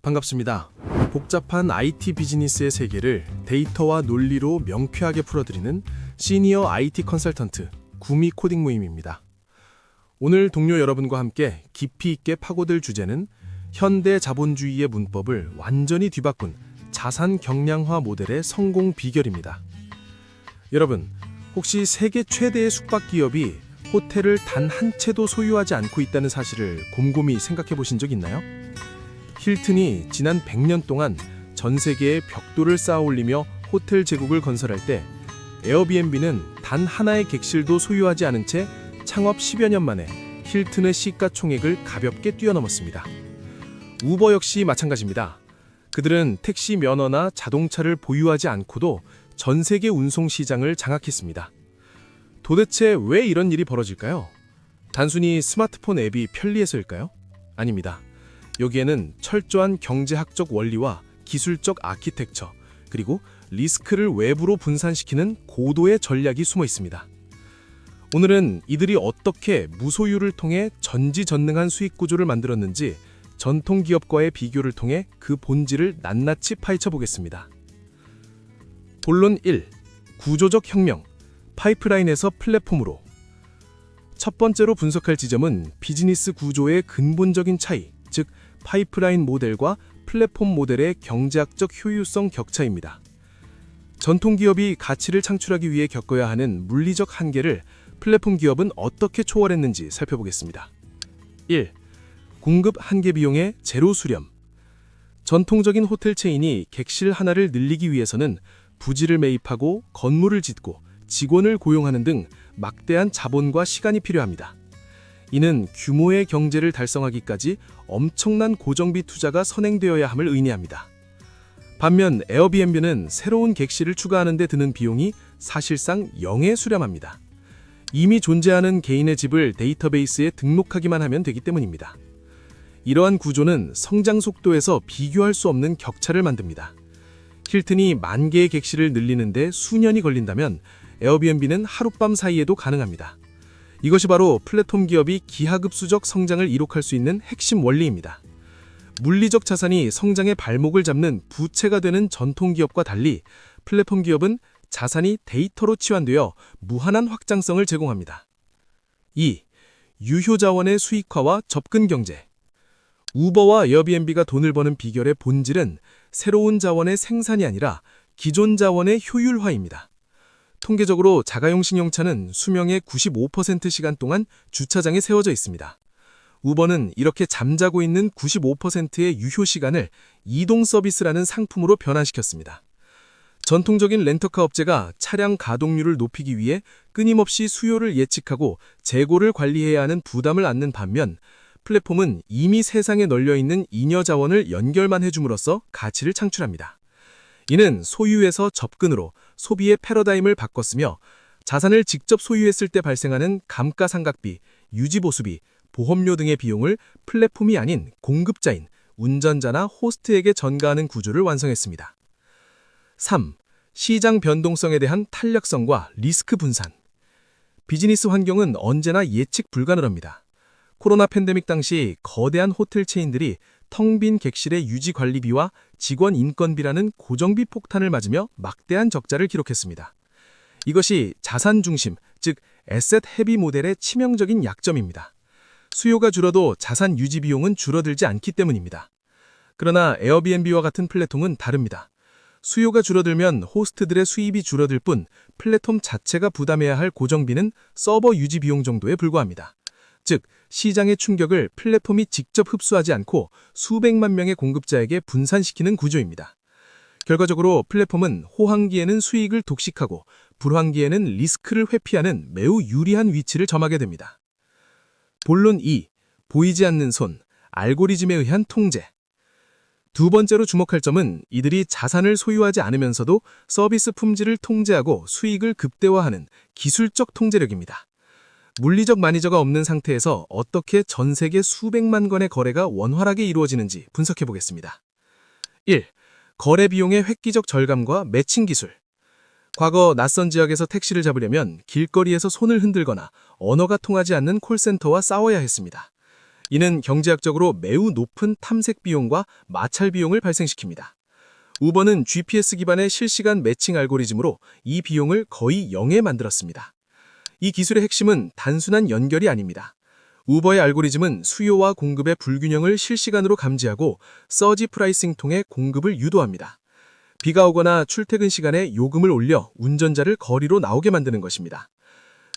반갑습니다. 복잡한 IT 비즈니스의 세계를 데이터와 논리로 명쾌하게 풀어드리는 시니어 IT 컨설턴트 구미 코딩 모임입니다. 오늘 동료 여러분과 함께 깊이 있게 파고들 주제는 현대 자본주의의 문법을 완전히 뒤바꾼 자산 경량화 모델의 성공 비결입니다. 여러분, 혹시 세계 최대의 숙박 기업이 호텔을 단 한 채도 소유하지 않고 있다는 사실을 곰곰이 생각해 보신 적 있나요? 힐튼이 지난 100년 동안 전 세계에 벽돌을 쌓아 올리며 호텔 제국을 건설할 때 에어비앤비는 단 하나의 객실도 소유하지 않은 채 창업 10여 년 만에 힐튼의 시가총액을 가볍게 뛰어넘었습니다. 우버 역시 마찬가지입니다. 그들은 택시 면허나 자동차를 보유하지 않고도 전 세계 운송 시장을 장악했습니다. 도대체 왜 이런 일이 벌어질까요? 단순히 스마트폰 앱이 편리해서일까요? 아닙니다. 여기에는 철저한 경제학적 원리와 기술적 아키텍처, 그리고 리스크를 외부로 분산시키는 고도의 전략이 숨어 있습니다. 오늘은 이들이 어떻게 무소유를 통해 전지전능한 수익 구조를 만들었는지 전통 기업과의 비교를 통해 그 본질을 낱낱이 파헤쳐 보겠습니다. 본론 1. 구조적 혁명, 파이프라인에서 플랫폼으로. 첫 번째로 분석할 지점은 비즈니스 구조의 근본적인 차이, 즉 파이프라인 모델과 플랫폼 모델의 경제학적 효율성 격차입니다. 전통 기업이 가치를 창출하기 위해 겪어야 하는 물리적 한계를 플랫폼 기업은 어떻게 초월했는지 살펴보겠습니다. 1. 공급 한계 비용의 제로 수렴. 전통적인 호텔 체인이 객실 하나를 늘리기 위해서는 부지를 매입하고 건물을 짓고 직원을 고용하는 등 막대한 자본과 시간이 필요합니다. 이는 규모의 경제를 달성하기까지 엄청난 고정비 투자가 선행되어야 함을 의미합니다. 반면 에어비앤비는 새로운 객실을 추가하는 데 드는 비용이 사실상 0에 수렴합니다. 이미 존재하는 개인의 집을 데이터베이스에 등록하기만 하면 되기 때문입니다. 이러한 구조는 성장 속도에서 비교할 수 없는 격차를 만듭니다. 힐튼이 10,000개의 객실을 늘리는데 수년이 걸린다면 에어비앤비는 하룻밤 사이에도 가능합니다. 이것이 바로 플랫폼 기업이 기하급수적 성장을 이룩할 수 있는 핵심 원리입니다. 물리적 자산이 성장의 발목을 잡는 부채가 되는 전통 기업과 달리 플랫폼 기업은 자산이 데이터로 치환되어 무한한 확장성을 제공합니다. 2. 유효 자원의 수익화와 접근 경제. 우버와 에어비앤비가 돈을 버는 비결의 본질은 새로운 자원의 생산이 아니라 기존 자원의 효율화입니다. 통계적으로 자가용 승용차는 수명의 95% 시간 동안 주차장에 세워져 있습니다. 우버는 이렇게 잠자고 있는 95%의 유효 시간을 이동 서비스라는 상품으로 변환시켰습니다. 전통적인 렌터카 업체가 차량 가동률을 높이기 위해 끊임없이 수요를 예측하고 재고를 관리해야 하는 부담을 안는 반면 플랫폼은 이미 세상에 널려있는 잉여 자원을 연결만 해줌으로써 가치를 창출합니다. 이는 소유에서 접근으로 소비의 패러다임을 바꿨으며 자산을 직접 소유했을 때 발생하는 감가상각비, 유지보수비, 보험료 등의 비용을 플랫폼이 아닌 공급자인 운전자나 호스트에게 전가하는 구조를 완성했습니다. 3. 시장 변동성에 대한 탄력성과 리스크 분산. 비즈니스 환경은 언제나 예측 불가능합니다. 코로나 팬데믹 당시 거대한 호텔 체인들이 텅 빈 객실의 유지 관리비와 직원 인건비라는 고정비 폭탄을 맞으며 막대한 적자를 기록했습니다. 이것이 자산 중심, 즉 에셋 헤비 모델의 치명적인 약점입니다. 수요가 줄어도 자산 유지 비용은 줄어들지 않기 때문입니다. 그러나 에어비앤비와 같은 플랫폼은 다릅니다. 수요가 줄어들면 호스트들의 수입이 줄어들 뿐 플랫폼 자체가 부담해야 할 고정비는 서버 유지 비용 정도에 불과합니다. 즉, 시장의 충격을 플랫폼이 직접 흡수하지 않고 수백만 명의 공급자에게 분산시키는 구조입니다. 결과적으로 플랫폼은 호황기에는 수익을 독식하고 불황기에는 리스크를 회피하는 매우 유리한 위치를 점하게 됩니다. 본론 2. 보이지 않는 손, 알고리즘에 의한 통제. 두 번째로 주목할 점은 이들이 자산을 소유하지 않으면서도 서비스 품질을 통제하고 수익을 극대화하는 기술적 통제력입니다. 물리적 마니저가 없는 상태에서 어떻게 전 세계 수백만 건의 거래가 원활하게 이루어지는지 분석해 보겠습니다. 1. 거래 비용의 획기적 절감과 매칭 기술. 과거 낯선 지역에서 택시를 잡으려면 길거리에서 손을 흔들거나 언어가 통하지 않는 콜센터와 싸워야 했습니다. 이는 경제학적으로 매우 높은 탐색 비용과 마찰 비용을 발생시킵니다. 우버는 GPS 기반의 실시간 매칭 알고리즘으로 이 비용을 거의 0에 만들었습니다. 이 기술의 핵심은 단순한 연결이 아닙니다. 우버의 알고리즘은 수요와 공급의 불균형을 실시간으로 감지하고 서지 프라이싱 통해 공급을 유도합니다. 비가 오거나 출퇴근 시간에 요금을 올려 운전자를 거리로 나오게 만드는 것입니다.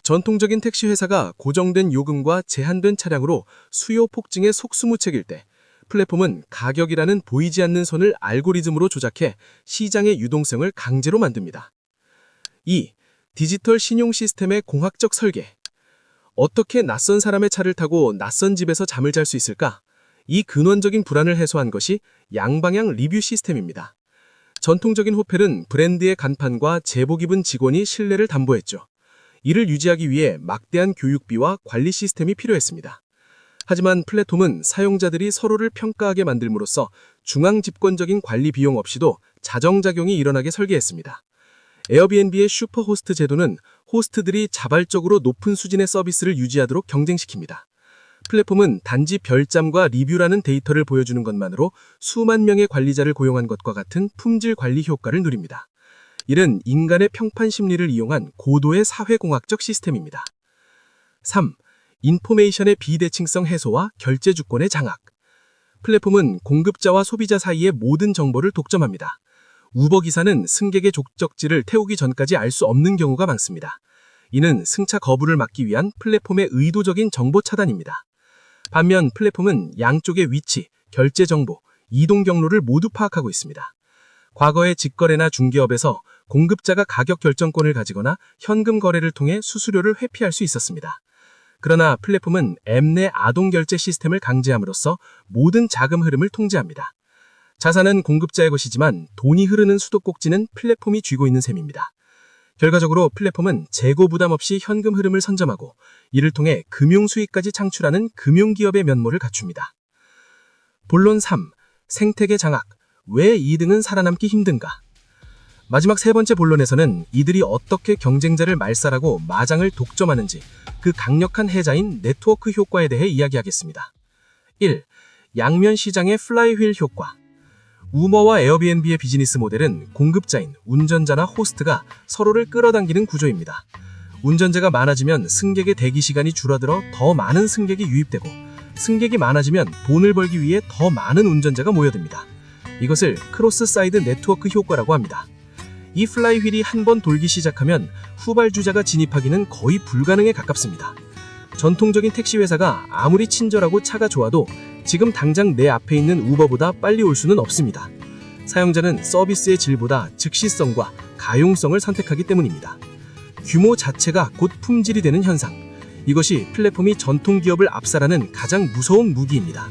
전통적인 택시 회사가 고정된 요금과 제한된 차량으로 수요 폭증의 속수무책일 때 플랫폼은 가격이라는 보이지 않는 선을 알고리즘으로 조작해 시장의 유동성을 강제로 만듭니다. 2. 디지털 신용 시스템의 공학적 설계. 어떻게 낯선 사람의 차를 타고 낯선 집에서 잠을 잘 수 있을까? 이 근원적인 불안을 해소한 것이 양방향 리뷰 시스템입니다. 전통적인 호텔은 브랜드의 간판과 제복 입은 직원이 신뢰를 담보했죠. 이를 유지하기 위해 막대한 교육비와 관리 시스템이 필요했습니다. 하지만 플랫폼은 사용자들이 서로를 평가하게 만들므로써 중앙 집권적인 관리 비용 없이도 자정작용이 일어나게 설계했습니다. 에어비앤비의 슈퍼호스트 제도는 호스트들이 자발적으로 높은 수준의 서비스를 유지하도록 경쟁시킵니다. 플랫폼은 단지 별점과 리뷰라는 데이터를 보여주는 것만으로 수만 명의 관리자를 고용한 것과 같은 품질 관리 효과를 누립니다. 이는 인간의 평판 심리를 이용한 고도의 사회공학적 시스템입니다. 3. 인포메이션의 비대칭성 해소와 결제 주권의 장악. 플랫폼은 공급자와 소비자 사이의 모든 정보를 독점합니다. 우버 기사는 승객의 족적지를 태우기 전까지 알 수 없는 경우가 많습니다. 이는 승차 거부를 막기 위한 플랫폼의 의도적인 정보 차단입니다. 반면 플랫폼은 양쪽의 위치, 결제 정보, 이동 경로를 모두 파악하고 있습니다. 과거의 직거래나 중개업에서 공급자가 가격 결정권을 가지거나 현금 거래를 통해 수수료를 회피할 수 있었습니다. 그러나 플랫폼은 앱 내 아동 결제 시스템을 강제함으로써 모든 자금 흐름을 통제합니다. 자산은 공급자의 것이지만 돈이 흐르는 수도꼭지는 플랫폼이 쥐고 있는 셈입니다. 결과적으로 플랫폼은 재고 부담 없이 현금 흐름을 선점하고 이를 통해 금융 수익까지 창출하는 금융기업의 면모를 갖춥니다. 본론 3. 생태계 장악. 왜 2등은 살아남기 힘든가? 마지막 세 번째 본론에서는 이들이 어떻게 경쟁자를 말살하고 마장을 독점하는지 그 강력한 해자인 네트워크 효과에 대해 이야기하겠습니다. 1. 양면 시장의 플라이휠 효과. 우버와 에어비앤비의 비즈니스 모델은 공급자인 운전자나 호스트가 서로를 끌어당기는 구조입니다. 운전자가 많아지면 승객의 대기 시간이 줄어들어 더 많은 승객이 유입되고 승객이 많아지면 돈을 벌기 위해 더 많은 운전자가 모여듭니다. 이것을 크로스 사이드 네트워크 효과라고 합니다. 이 플라이휠이 한 번 돌기 시작하면 후발주자가 진입하기는 거의 불가능에 가깝습니다. 전통적인 택시 회사가 아무리 친절하고 차가 좋아도 지금 당장 내 앞에 있는 우버보다 빨리 올 수는 없습니다. 사용자는 서비스의 질보다 즉시성과 가용성을 선택하기 때문입니다. 규모 자체가 곧 품질이 되는 현상. 이것이 플랫폼이 전통 기업을 압살하는 가장 무서운 무기입니다.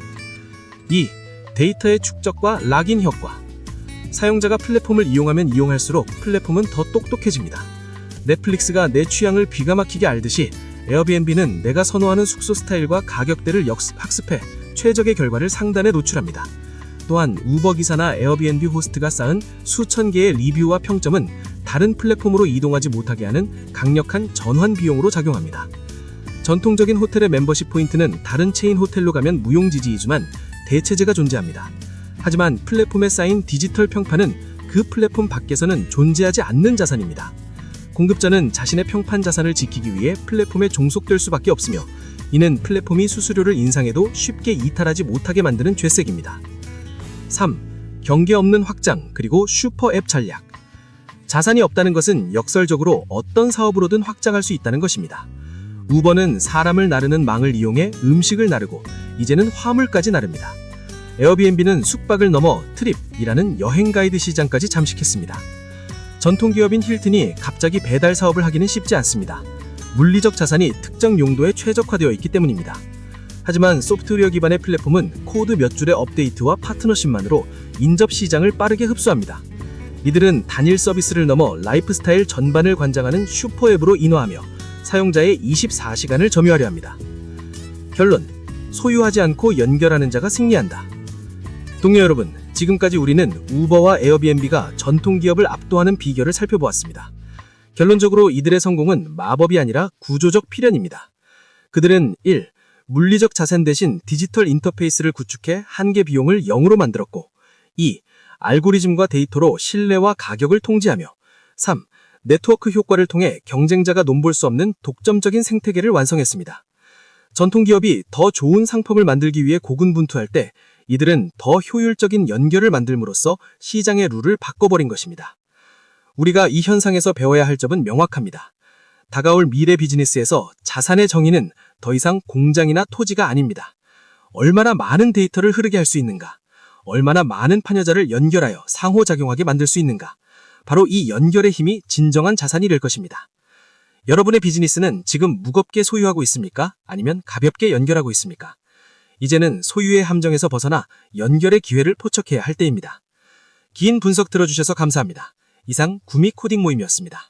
2. 데이터의 축적과 락인 효과. 사용자가 플랫폼을 이용하면 이용할수록 플랫폼은 더 똑똑해집니다. 넷플릭스가 내 취향을 기가 막히게 알듯이 에어비앤비는 내가 선호하는 숙소 스타일과 가격대를 학습해 최적의 결과를 상단에 노출합니다. 또한 우버 기사나 에어비앤비 호스트가 쌓은 수천 개의 리뷰와 평점은 다른 플랫폼으로 이동하지 못하게 하는 강력한 전환 비용으로 작용합니다. 전통적인 호텔의 멤버십 포인트는 다른 체인 호텔로 가면 무용지지이지만 대체제가 존재합니다. 하지만 플랫폼에 쌓인 디지털 평판은 그 플랫폼 밖에서는 존재하지 않는 자산입니다. 공급자는 자신의 평판 자산을 지키기 위해 플랫폼에 종속될 수밖에 없으며 이는 플랫폼이 수수료를 인상해도 쉽게 이탈하지 못하게 만드는 죄색입니다. 3. 경계 없는 확장 그리고 슈퍼 앱 전략. 자산이 없다는 것은 역설적으로 어떤 사업으로든 확장할 수 있다는 것입니다. 우버는 사람을 나르는 망을 이용해 음식을 나르고 이제는 화물까지 나릅니다. 에어비앤비는 숙박을 넘어 트립이라는 여행 가이드 시장까지 잠식했습니다. 전통기업인 힐튼이 갑자기 배달 사업을 하기는 쉽지 않습니다. 물리적 자산이 특정 용도에 최적화되어 있기 때문입니다. 하지만 소프트웨어 기반의 플랫폼은 코드 몇 줄의 업데이트와 파트너십만으로 인접 시장을 빠르게 흡수합니다. 이들은 단일 서비스를 넘어 라이프스타일 전반을 관장하는 슈퍼앱으로 인화하며 사용자의 24시간을 점유하려 합니다. 결론, 소유하지 않고 연결하는 자가 승리한다. 동료 여러분, 지금까지 우리는 우버와 에어비앤비가 전통기업을 압도하는 비결을 살펴보았습니다. 결론적으로 이들의 성공은 마법이 아니라 구조적 필연입니다. 그들은 1. 물리적 자산 대신 디지털 인터페이스를 구축해 한계 비용을 0으로 만들었고 2. 알고리즘과 데이터로 신뢰와 가격을 통제하며 3. 네트워크 효과를 통해 경쟁자가 논볼 수 없는 독점적인 생태계를 완성했습니다. 전통 기업이 더 좋은 상품을 만들기 위해 고군분투할 때 이들은 더 효율적인 연결을 만들므로써 시장의 룰을 바꿔버린 것입니다. 우리가 이 현상에서 배워야 할 점은 명확합니다. 다가올 미래 비즈니스에서 자산의 정의는 더 이상 공장이나 토지가 아닙니다. 얼마나 많은 데이터를 흐르게 할 수 있는가? 얼마나 많은 판여자를 연결하여 상호작용하게 만들 수 있는가? 바로 이 연결의 힘이 진정한 자산이 될 것입니다. 여러분의 비즈니스는 지금 무겁게 소유하고 있습니까? 아니면 가볍게 연결하고 있습니까? 이제는 소유의 함정에서 벗어나 연결의 기회를 포착해야 할 때입니다. 긴 분석 들어주셔서 감사합니다. 이상 구미 코딩 모임이었습니다.